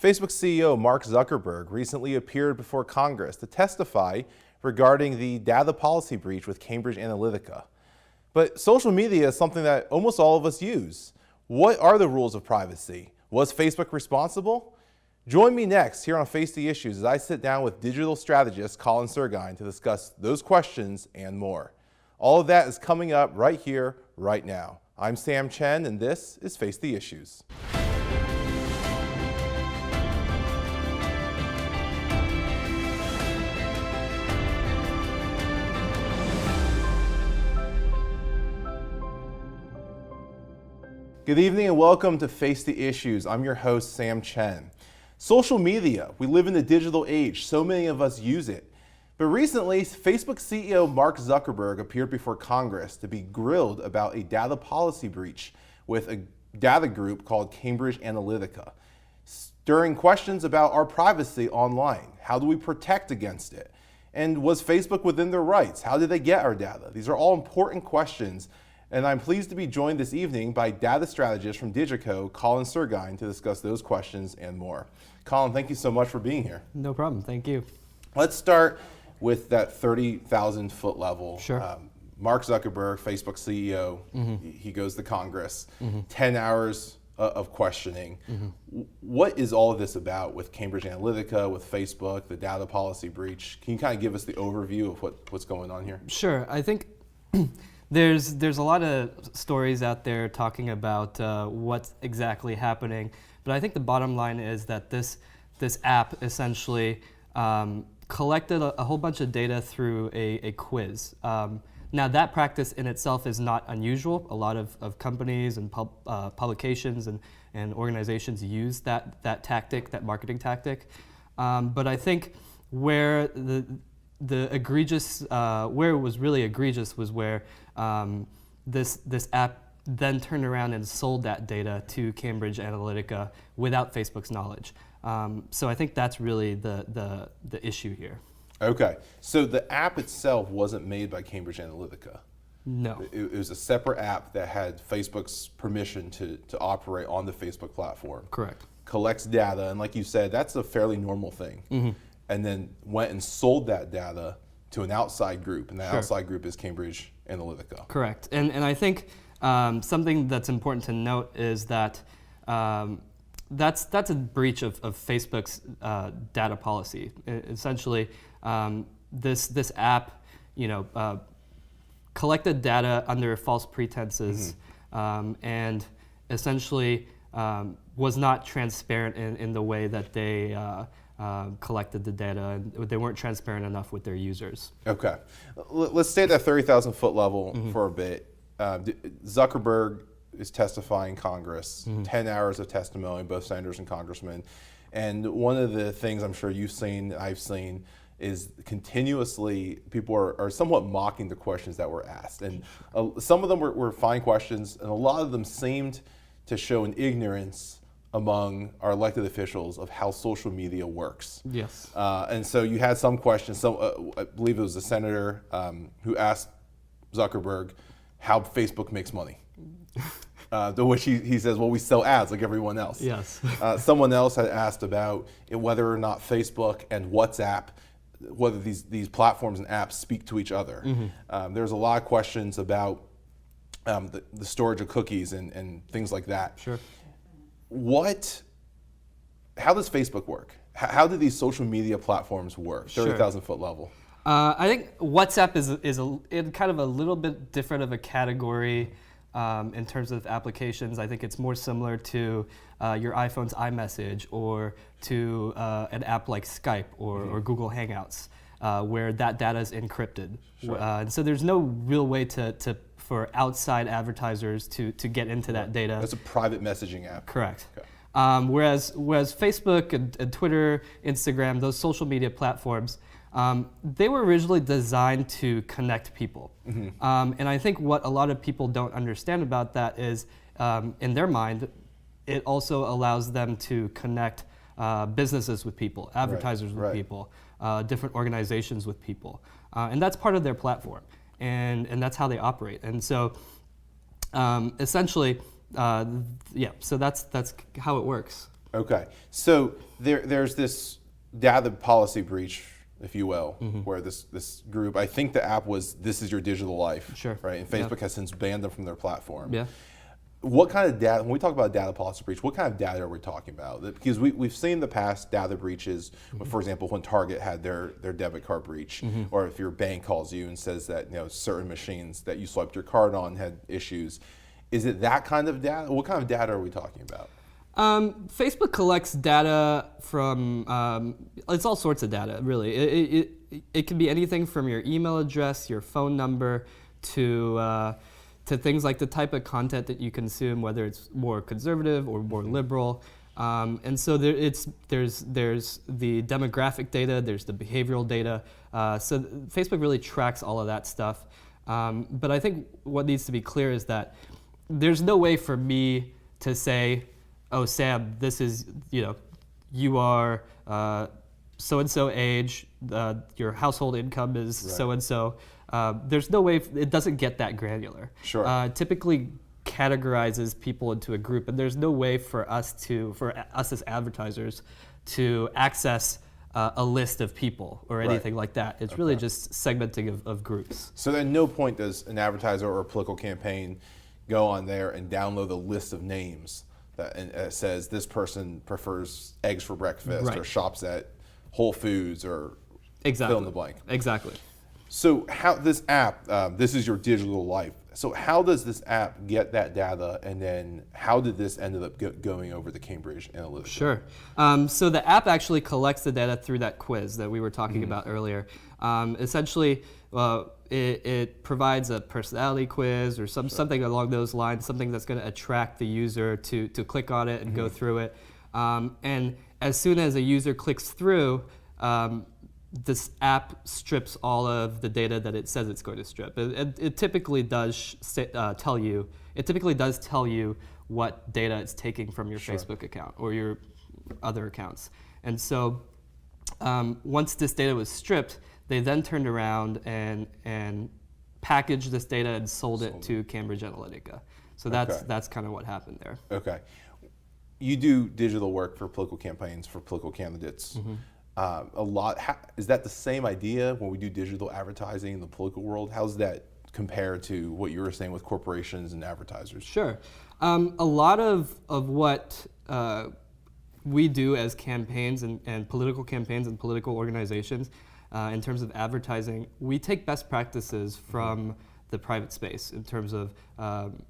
Facebook CEO Mark Zuckerberg recently appeared before Congress to testify regarding the data policy breach with Cambridge Analytica. But social media is something that almost all of us use. What are the rules of privacy? Was Facebook responsible? Join me next here on Face the Issues as I sit down with digital strategist Colin Surguine to discuss those questions and more. All of that is coming up right here, right now. I'm Chen, and this is Face the Issues. Good evening and welcome to Face the Issues. I'm your host, Chen. Social media, we live in the digital age. So many of us use it. But recently, Facebook CEO Mark Zuckerberg appeared before Congress to be grilled about a data policy breach with a data group called Cambridge Analytica. Stirring questions about our privacy online. How do we protect against it? And was Facebook within their rights? How did they get our data? These are all important questions. And I'm pleased to be joined this evening by data strategist from Digico, Colin Surguine, to discuss those questions and more. Colin, thank you so much for being here. No problem, thank you. Let's start with that 30,000 foot level. Sure. Mark Zuckerberg, Facebook CEO, he goes to Congress, 10 hours of questioning. What is all of this about with Cambridge Analytica, with Facebook, the data policy breach? Can you kind of give us the overview of what's going on here? Sure, I think there's a lot of stories out there talking about what's exactly happening, but I think the bottom line is that this app essentially collected a whole bunch of data through a quiz. Now that practice in itself is not unusual. A lot of companies and publications and organizations use that tactic, that marketing tactic. But I think where the egregious, where it was really egregious was where this app then turned around and sold that data to Cambridge Analytica without Facebook's knowledge. So I think that's really the issue here. Okay, so the app itself wasn't made by Cambridge Analytica. No. It was a separate app that had Facebook's permission to operate on the Facebook platform. Correct. Collects data, and like you said, that's a fairly normal thing. And then went and sold that data to an outside group, and that outside group is Cambridge Analytica. Correct, and I think something that's important to note is that that's a breach of Facebook's data policy. Essentially, this app, collected data under false pretenses, and essentially was not transparent in the way that they collected the data, and they weren't transparent enough with their users. Okay, let's stay at that 30,000 foot level for a bit. Zuckerberg is testifying in Congress, 10 hours of testimony, both senators and congressmen. And one of the things I'm sure you've seen, I've seen, is continuously people are somewhat mocking the questions that were asked. And some of them were fine questions, and a lot of them seemed to show an ignorance among our elected officials of how social media works. Yes. And so you had some questions, I believe it was a senator who asked Zuckerberg how Facebook makes money. To which he says, well, we sell ads like everyone else. Yes. Someone else had asked about whether or not Facebook and WhatsApp, whether these platforms and apps speak to each other. There's a lot of questions about the storage of cookies and things like that. Sure. How does Facebook work? How do these social media platforms work, 30,000 foot level? I think WhatsApp is kind of a little bit different of a category in terms of applications. I think it's more similar to your iPhone's iMessage or to an app like Skype or Google Hangouts, where that data is encrypted. Sure. And so there's no real way for outside advertisers to get into that data. That's a private messaging app. Correct. Okay. Whereas Facebook and Twitter, Instagram, those social media platforms, they were originally designed to connect people. And I think what a lot of people don't understand about that is, in their mind, it also allows them to connect businesses with people, advertisers with people, different organizations with people. And that's part of their platform. And that's how they operate. And so essentially, so that's how it works. Okay, so there's this data policy breach, if you will, where this group, I think the app was "This is your digital life," Sure. right? And Facebook has since banned them from their platform. Yeah. What kind of data, when we talk about data policy breach, what kind of data are we talking about? Because we've seen in the past data breaches, for example, when Target had their debit card breach, or if your bank calls you and says that certain machines that you swiped your card on had issues. Is it that kind of data? What kind of data are we talking about? Facebook collects data from, it's all sorts of data, really. It can be anything from your email address, your phone number, to things like the type of content that you consume, whether it's more conservative or more liberal. And so there's the demographic data, there's the behavioral data. So Facebook really tracks all of that stuff. But I think what needs to be clear is that there's no way for me to say, oh, Sam, this is, you are so-and-so age, your household income is so-and-so. There's no way, it doesn't get that granular. Sure. Typically categorizes people into a group, and there's no way for us as advertisers to access a list of people or anything like that. It's really just segmenting of groups. So at no point does an advertiser or a political campaign go on there and download a list of names that says this person prefers eggs for breakfast or shops at Whole Foods or fill in the blank. Exactly. So how this app, this is your digital life. So how does this app get that data, and then how did this end up going over the Cambridge Analytica? Sure. So the app actually collects the data through that quiz that we were talking about earlier. Essentially, it provides a personality quiz or something along those lines, something that's going to attract the user to click on it and go through it. And as soon as a user clicks through, this app strips all of the data that it says it's going to strip. It typically does tell you. It typically does tell you what data it's taking from your Facebook account or your other accounts. And so once this data was stripped, they then turned around and packaged this data and sold it to Cambridge Analytica. So that's kind of what happened there. Okay. You do digital work for political campaigns, for political candidates. Is that the same idea when we do digital advertising in the political world? How's that compare to what you were saying with corporations and advertisers? Sure. A lot of what we do as campaigns and political campaigns and political organizations in terms of advertising, we take best practices from the private space in terms of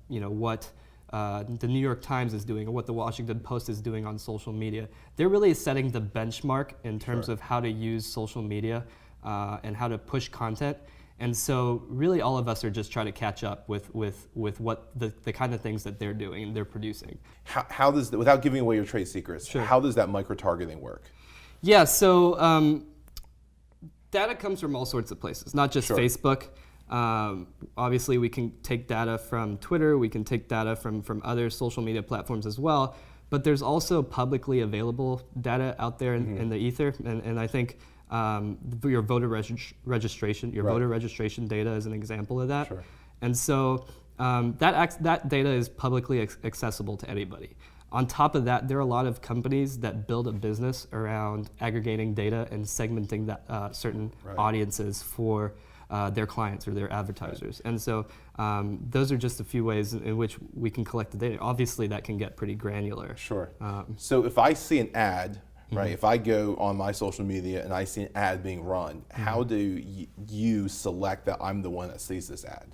what the New York Times is doing or what the Washington Post is doing on social media. They're really setting the benchmark in terms of how to use social media and how to push content. And so really all of us are just trying to catch up with what the kind of things that they're doing and they're producing. How does, without giving away your trade secrets, how does that micro-targeting work? Yeah, so data comes from all sorts of places, not just Facebook. Obviously, we can take data from Twitter, we can take data from other social media platforms as well, but there's also publicly available data out there in the ether, and I think your voter registration, voter registration data is an example of that. Sure. And so that data is publicly accessible to anybody. On top of that, there are a lot of companies that build a business around aggregating data and segmenting that certain audiences for their clients or their advertisers. And so those are just a few ways in which we can collect the data. Obviously, that can get pretty granular. Sure. So if I see an ad, right, if I go on my social media and I see an ad being run, how do you select that I'm the one that sees this ad?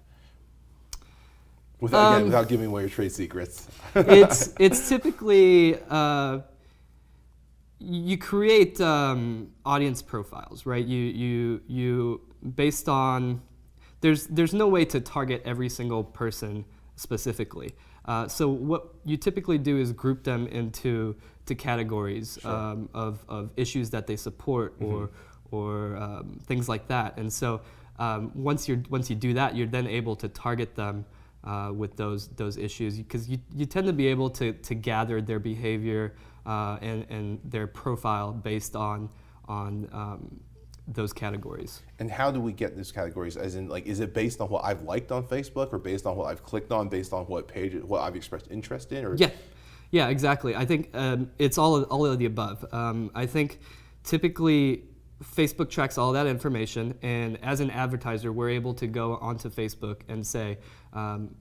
Without giving away your trade secrets. It's typically, you create audience profiles, right? You based on, there's no way to target every single person specifically. So what you typically do is group them into categories of issues that they support or things like that. And so once you do that, you're then able to target them with those issues, because you tend to be able to gather their behavior and their profile based on those categories. And how do we get those categories? As in, like, is it based on what I've liked on Facebook, or based on what I've clicked on, based on what page, what I've expressed interest in? Or Yeah, exactly. I think it's all of the above. I think typically Facebook tracks all that information, and as an advertiser, we're able to go onto Facebook and say,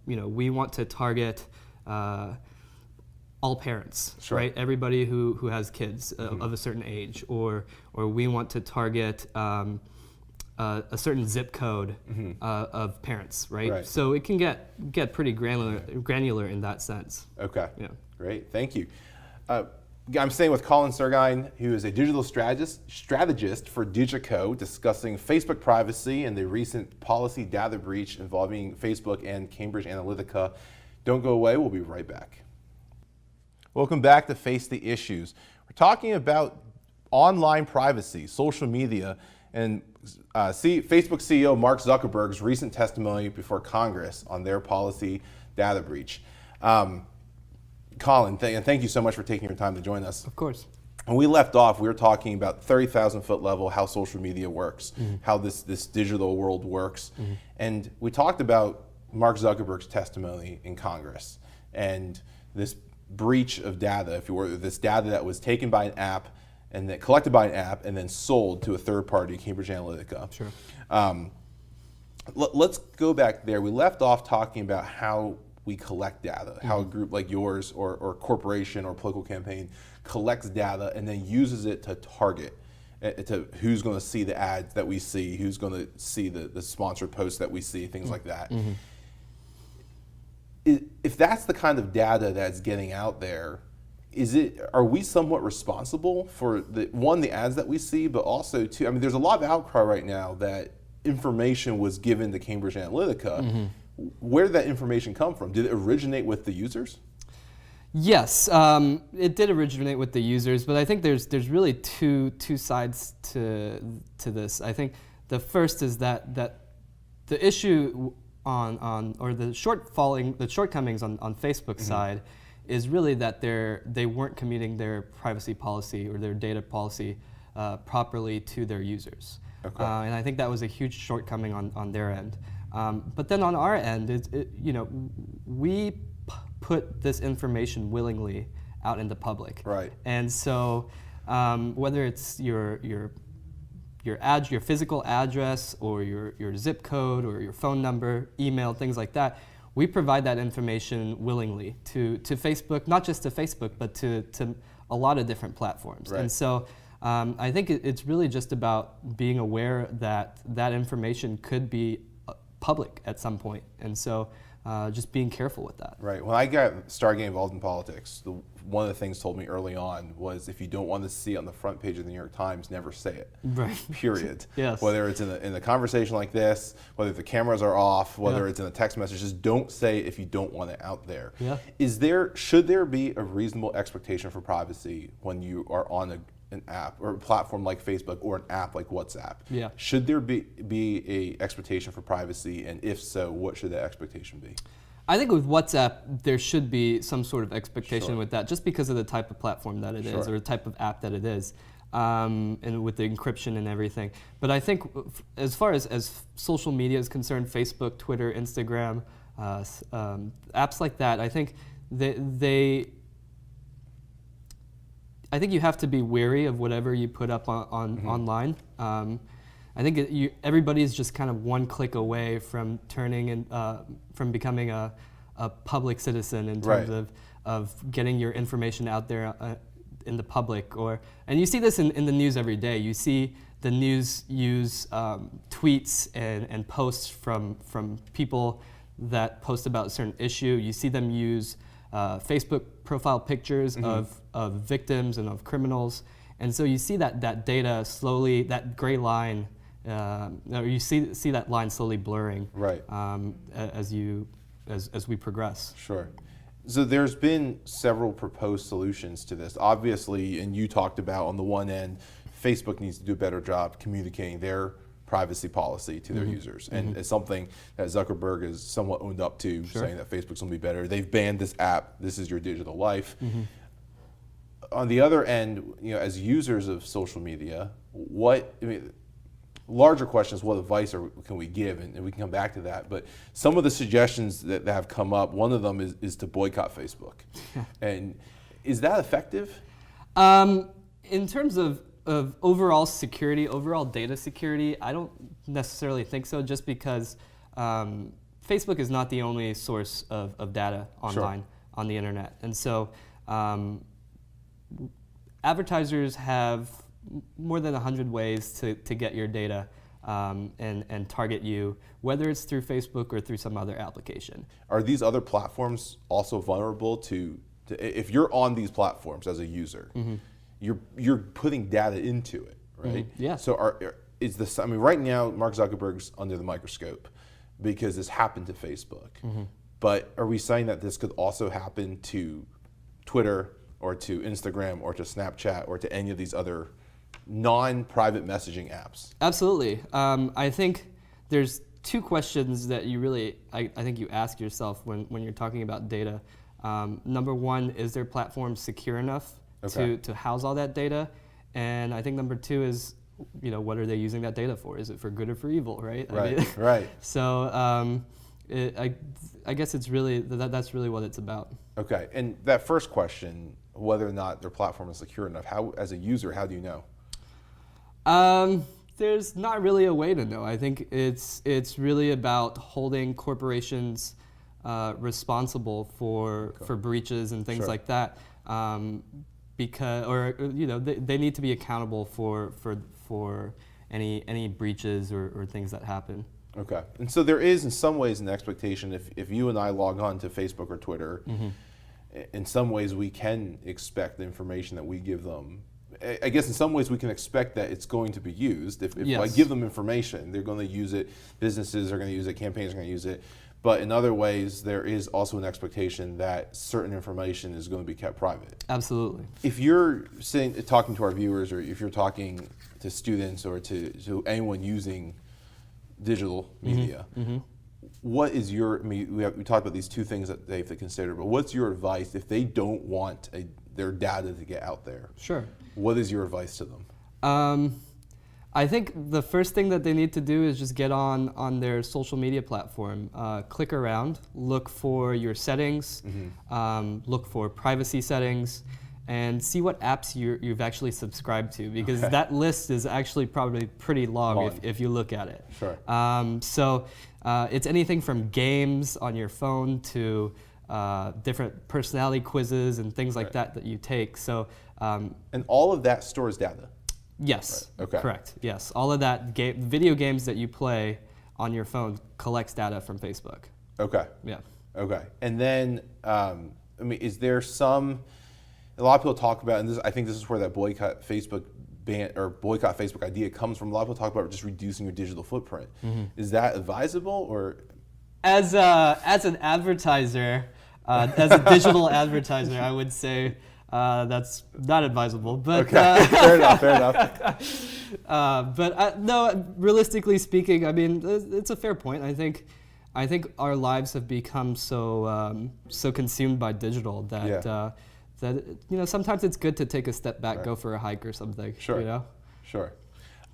we want to target all parents, Sure. right? Everybody who has kids of a certain age, or we want to target a certain zip code of parents, right? Right. So it can get pretty granular in that sense. Okay. Yeah. Great. Thank you. I'm staying with Colin Surguine, who is a digital strategist for Digico, discussing Facebook privacy and the recent policy data breach involving Facebook and Cambridge Analytica. Don't go away. We'll be right back. Welcome back to Face the Issues. We're talking about online privacy, social media, and Facebook CEO Mark Zuckerberg's recent testimony before Congress on their policy data breach. Colin, thank you so much for taking your time to join us. Of course. When we left off, we were talking about 30,000 foot level, how social media works, how this digital world works. And we talked about Mark Zuckerberg's testimony in Congress and this breach of data, if you were, this data that was taken by an app and then collected by an app and then sold to a third party, Cambridge Analytica. Sure. Let's go back there. We left off talking about how we collect data, how a group like yours or corporation or political campaign collects data and then uses it to target to who's going to see the ads that we see, who's going to see the sponsored posts that we see, things like that. If that's the kind of data that's getting out there, are we somewhat responsible for the ads that we see, but also two, I mean, there's a lot of outcry right now that information was given to Cambridge Analytica. Where did that information come from? Did it originate with the users? Yes, it did originate with the users, but I think there's really two sides to this. I think the first is that the issue or the shortcomings on Facebook's side is really that they weren't communicating their privacy policy or their data policy properly to their users. Okay. And I think that was a huge shortcoming on their end. But then on our end, we put this information willingly out in the public. Right. And so whether it's your physical address or your zip code or your phone number, email, things like that, we provide that information willingly to Facebook, not just to Facebook, but to a lot of different platforms. Right. And so I think it's really just about being aware that that information could be public at some point, and so just being careful with that. Right. When I started getting involved in politics, one of the things told me early on was if you don't want to see it on the front page of the New York Times, never say it. Right. Period. Yes. Whether it's in a conversation like this, whether the cameras are off, whether it's in a text message, just don't say it if you don't want it out there. Yeah. Should there be a reasonable expectation for privacy when you are on an app or a platform like Facebook or an app like WhatsApp? Yeah. Should there be a expectation for privacy, and if so, what should that expectation be? I think with WhatsApp, there should be some sort of expectation Sure. with that, just because of the type of platform that it is, Sure. or the type of app that it is, and with the encryption and everything. But I think as far as social media is concerned, Facebook, Twitter, Instagram, apps like that, I think I think you have to be wary of whatever you put up online. I think everybody is just kind of one click away from from becoming a public citizen in terms of getting your information out there in the public. And you see this in the news every day. You see the news use tweets and posts from people that post about a certain issue. You see them use Facebook profile pictures of victims and of criminals. And so you see that data slowly, that gray line, you see that line slowly blurring, right, as we progress. Sure. So there's been several proposed solutions to this. Obviously, and you talked about on the one end, Facebook needs to do a better job communicating their privacy policy to their users. And it's something that Zuckerberg has somewhat owned up to, saying that Facebook's going to be better. They've banned this app. This is your digital life. On the other end, as users of social media, larger question is what advice can we give, and we can come back to that. But some of the suggestions that have come up, one of them is to boycott Facebook. And Is that effective? In terms of overall security, overall data security, I don't necessarily think so, just because Facebook is not the only source of data online on the internet. And so advertisers have more than 100 ways to get your data and target you, whether it's through Facebook or through some other application. Are these other platforms also vulnerable to if you're on these platforms as a user, you're putting data into it, right? Yeah. So is this, I mean, right now, Mark Zuckerberg's under the microscope because this happened to Facebook. But are we saying that this could also happen to Twitter or to Instagram or to Snapchat or to any of these other non-private messaging apps? Absolutely. I think there's two questions that you really, I think you ask yourself when you're talking about data. Number one, is their platform secure enough to house all that data? And I think number two is, what are they using that data for? Is it for good or for evil, right? Right, right. So I guess it's really, that's really what it's about. Okay, and that first question, whether or not their platform is secure enough, how, as a user, how do you know? There's not really a way to know. I think it's really about holding corporations responsible for breaches and things like that, because they need to be accountable for any breaches or things that happen. Okay, and so there is in some ways an expectation if you and I log on to Facebook or Twitter, in some ways we can expect the information that we give them. I guess in some ways we can expect that it's going to be used. If I give them information, they're going to use it. Businesses are going to use it. Campaigns are going to use it. But in other ways, there is also an expectation that certain information is going to be kept private. Absolutely. If you're talking to our viewers, or if you're talking to students or to anyone using digital media, what is your? I mean, we talked about these two things that they have to consider. But what's your advice if they don't want their data to get out there? Sure. What is your advice to them? I think the first thing that they need to do is just get on their social media platform. Click around, look for your settings, look for privacy settings, and see what apps you've actually subscribed to, because that list is actually probably pretty long. If you look at it. Sure. So it's anything from games on your phone to different personality quizzes and things like that you take. So and all of that stores data. Yes. Right. Okay. Correct. Yes. All of that video games that you play on your phone collects data from Facebook. Okay. Yeah. Okay. And then, I mean, is there some? A lot of people talk about, and I think this is where that boycott Facebook idea comes from. A lot of people talk about just reducing your digital footprint. Is that advisable, or? As an advertiser, as a digital advertiser, I would say that's not advisable. But fair enough. But no, realistically speaking, I mean, it's a fair point. I think our lives have become so consumed by digital that sometimes it's good to take a step back, go for a hike or something. Sure. Sure.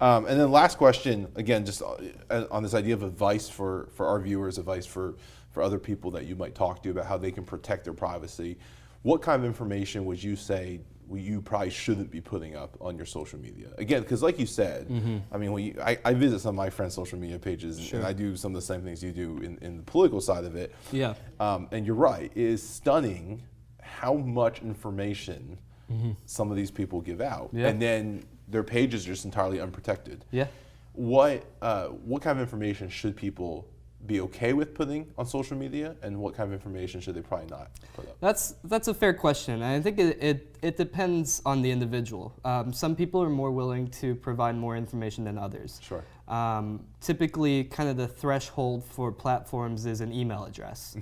And then last question, again, just on this idea of advice for our viewers, advice for other people that you might talk to about how they can protect their privacy. What kind of information would you say you probably shouldn't be putting up on your social media? Again, because like you said, I mean, I visit some of my friends' social media pages, and I do some of the same things you do in the political side of it. Yeah. And you're right, it is stunning how much information some of these people give out. Yeah. And then their pages are just entirely unprotected. Yeah. What kind of information should people be okay with putting on social media, and what kind of information should they probably not put up? That's a fair question. I think it depends on the individual. Some people are more willing to provide more information than others. Sure. Typically, kind of the threshold for platforms is an email address.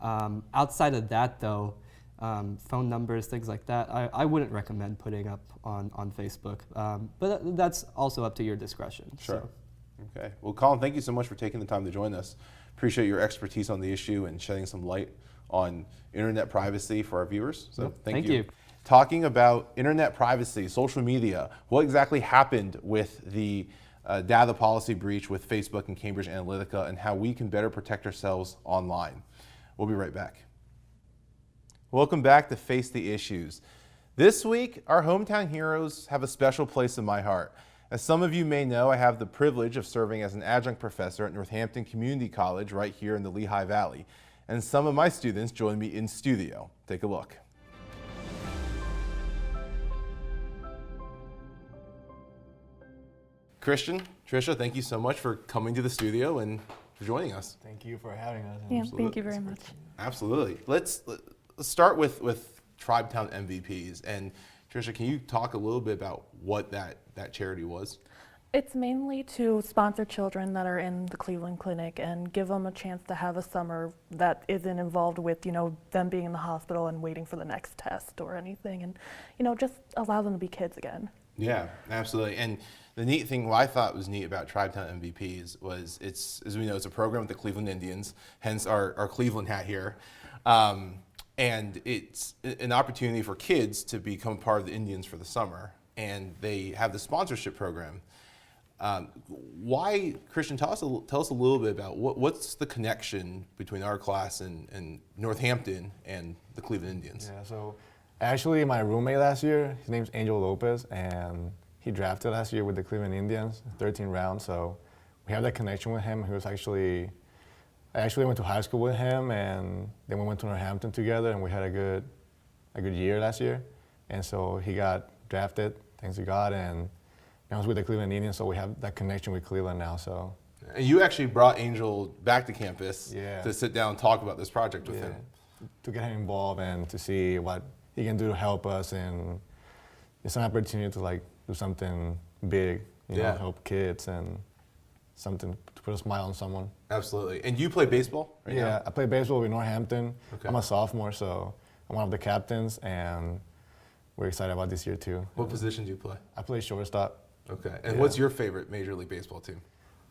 Outside of that, though, phone numbers, things like that, I wouldn't recommend putting up on Facebook. But that's also up to your discretion. Sure. So. Okay. Well, Colin, thank you so much for taking the time to join us. Appreciate your expertise on the issue and shedding some light on internet privacy for our viewers. So thank you. Talking about internet privacy, social media, what exactly happened with the data policy breach with Facebook and Cambridge Analytica, and how we can better protect ourselves online. We'll be right back. Welcome back to Face the Issues. This week, our hometown heroes have a special place in my heart. As some of you may know, I have the privilege of serving as an adjunct professor at Northampton Community College right here in the Lehigh Valley. And some of my students join me in studio. Take a look. Christian, Trisha, thank you so much for coming to the studio and for joining us. Thank you for having us. Yeah, Absolutely. thank you very much. Absolutely. Let's start with Tribetown MVPs. And Trisha, can you talk a little bit about what that charity was? It's mainly to sponsor children that are in the Cleveland Clinic and give them a chance to have a summer that isn't involved with, them being in the hospital and waiting for the next test or anything, and, just allow them to be kids again. Yeah, absolutely. And the neat thing, what I thought was neat about Tribetown MVPs was it's, as we know, it's a program with the Cleveland Indians, hence our Cleveland hat here. And it's an opportunity for kids to become part of the Indians for the summer. And they have the sponsorship program. Why, Christian, tell us a little bit about what's the connection between our class and Northampton and the Cleveland Indians? Yeah, so actually my roommate last year, his name's Angel Lopez, and he drafted last year with the Cleveland Indians, 13 rounds, so we have that connection with him. I actually went to high school with him, and then we went to Northampton together, and we had a good year last year. And so he got drafted, thanks to God, and I was with the Cleveland Indians, so we have that connection with Cleveland now. So. And you actually brought Angel back to campus Yeah. to sit down and talk about this project with Yeah, him. to get him involved and to see what he can do to help us, and it's an opportunity to do something big, Yeah. help kids and something to put a smile on someone. Absolutely. And you play baseball right Yeah, now? I play baseball with Northampton. Okay. I'm a sophomore, so I'm one of the captains, and we're excited about this year too. What position do you play? I play shortstop. Okay. And Yeah. what's your favorite Major League Baseball team?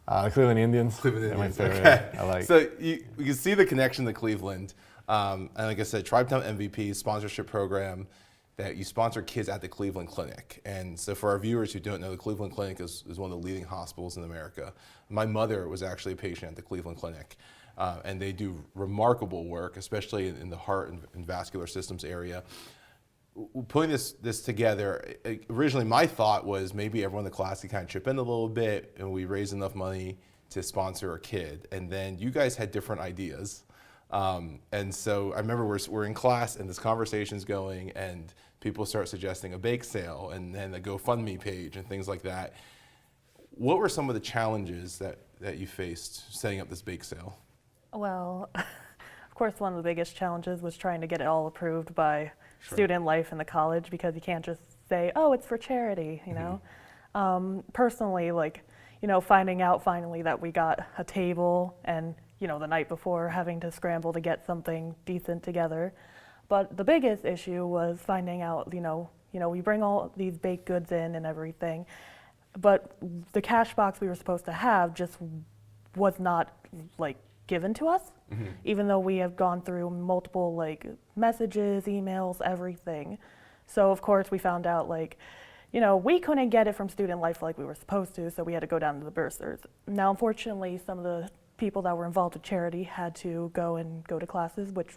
The Cleveland Indians. Cleveland They're my Indians. favorite. Okay. I like. So you can see the connection to Cleveland. And like I said, Tribetown MVP sponsorship program that you sponsor kids at the Cleveland Clinic. And so for our viewers who don't know, the Cleveland Clinic is one of the leading hospitals in America. My mother was actually a patient at the Cleveland Clinic. And they do remarkable work, especially in the heart and vascular systems area. Putting this together, originally my thought was maybe everyone in the class could kind of chip in a little bit and we raise enough money to sponsor a kid. And then you guys had different ideas. And so I remember we're in class and this conversation's going and people start suggesting a bake sale and then a GoFundMe page and things like that. What were some of the challenges that you faced setting up this bake sale? Well, of course, one of the biggest challenges was trying to get it all approved by student life in the college, because you can't just say, oh, it's for charity, Personally, finding out finally that we got a table and, the night before having to scramble to get something decent together. But the biggest issue was finding out, we bring all these baked goods in and everything, but the cash box we were supposed to have just was not given to us, even though we have gone through multiple messages, emails, everything. So of course we found out we couldn't get it from student life like we were supposed to, so we had to go down to the bursars. Now unfortunately some of the people that were involved with charity had to go to classes, which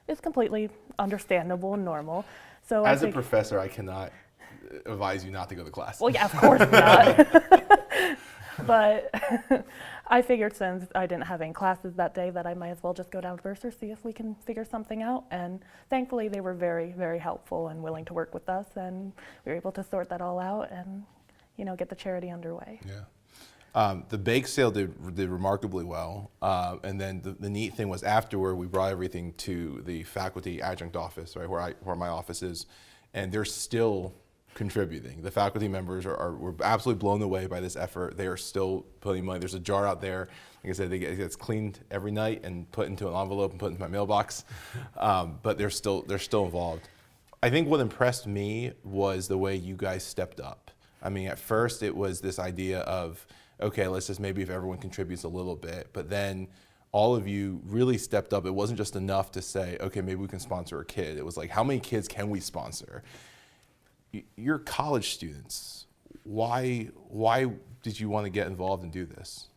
is completely understandable and normal. So As a professor, I cannot advise you not to go to class. Well, yeah, of course not. But I figured since I didn't have any classes that day that I might as well just go down to Bursar, see if we can figure something out. And thankfully they were very, very helpful and willing to work with us, and we were able to sort that all out and, get the charity underway. Yeah. The bake sale did remarkably well. And then the neat thing was afterward, we brought everything to the faculty adjunct office, right, where my office is, and they're still contributing. The faculty members were absolutely blown away by this effort. They are still putting money. There's a jar out there. Like I said, it gets cleaned every night and put into an envelope and put into my mailbox. But they're still involved. I think what impressed me was the way you guys stepped up. I mean, at first it was this idea of, okay, let's just maybe if everyone contributes a little bit, but then all of you really stepped up. It wasn't just enough to say, okay, maybe we can sponsor a kid. It was like, how many kids can we sponsor? You're college students. Why did you want to get involved and do this?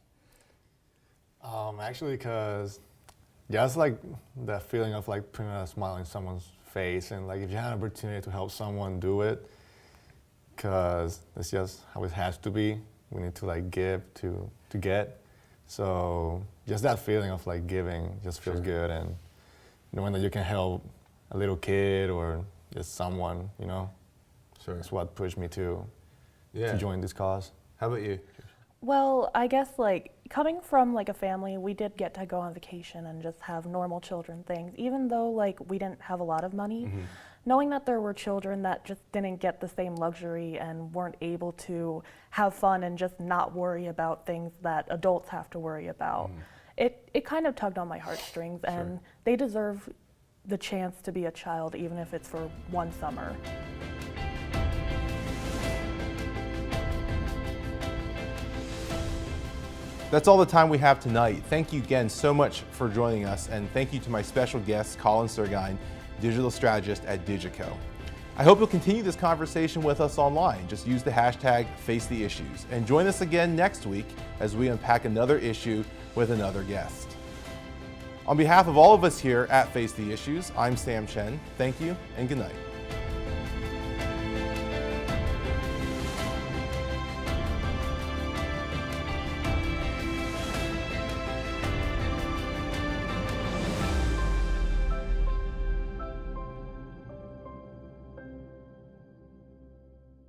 Actually, because just the feeling of putting a smile on someone's face, and like if you have an opportunity to help someone, do it, because that's just how it has to be. We need to like give to get. So just that feeling of like giving just feels good, and knowing that you can help a little kid or just someone, you know, that's what pushed me to join this cause. How about you? Well, I guess like coming from like a family, we did get to go on vacation and just have normal children things, even though like we didn't have a lot of money. Knowing that there were children that just didn't get the same luxury and weren't able to have fun and just not worry about things that adults have to worry about, it kind of tugged on my heartstrings, and they deserve the chance to be a child, even if it's for one summer. That's all the time we have tonight. Thank you again so much for joining us, and thank you to my special guest, Colin Surguine, digital strategist at Digico. I hope you'll continue this conversation with us online. Just use the hashtag #FaceTheIssues, and join us again next week as we unpack another issue with another guest. On behalf of all of us here at Face the Issues, I'm Sam Chen. Thank you and good night.